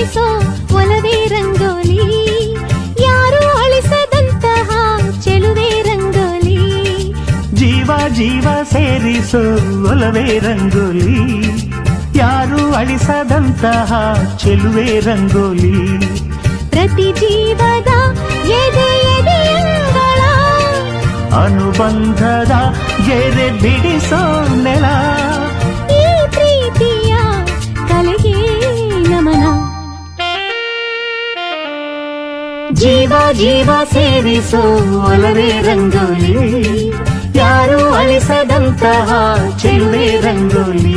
ಸೇರಿಸೋ ಒಲವೇ ರಂಗೋಲಿ, ಯಾರು ಅಳಿಸದಂತಹ ಚೆಲುವೆ ರಂಗೋಲಿ. ಜೀವ ಜೀವ ಸೇರಿಸೋ ಒಲವೇ ರಂಗೋಲಿ, ಯಾರು ಅಳಿಸದಂತಹ ಚೆಲುವೆ ರಂಗೋಲಿ. ಪ್ರತಿ ಜೀವದ ಎದೆ ಎದೆಯಂಗಳ ಅನುಬಂಧದ ಗೆರೆ ಬಿಡಿಸೋ ನೆಲ, ಈ ಪ್ರೀತಿಯ ಕಲೆಗೆ ನಮನ. ಜೀವ ಜೀವ ಸೇರಿಸೋ ಒಲವೇ ರಂಗೋಲಿ, ಯಾರು ಅಳಿಸದಂತಹ ಚೆಲುವೆ ರಂಗೋಲಿ.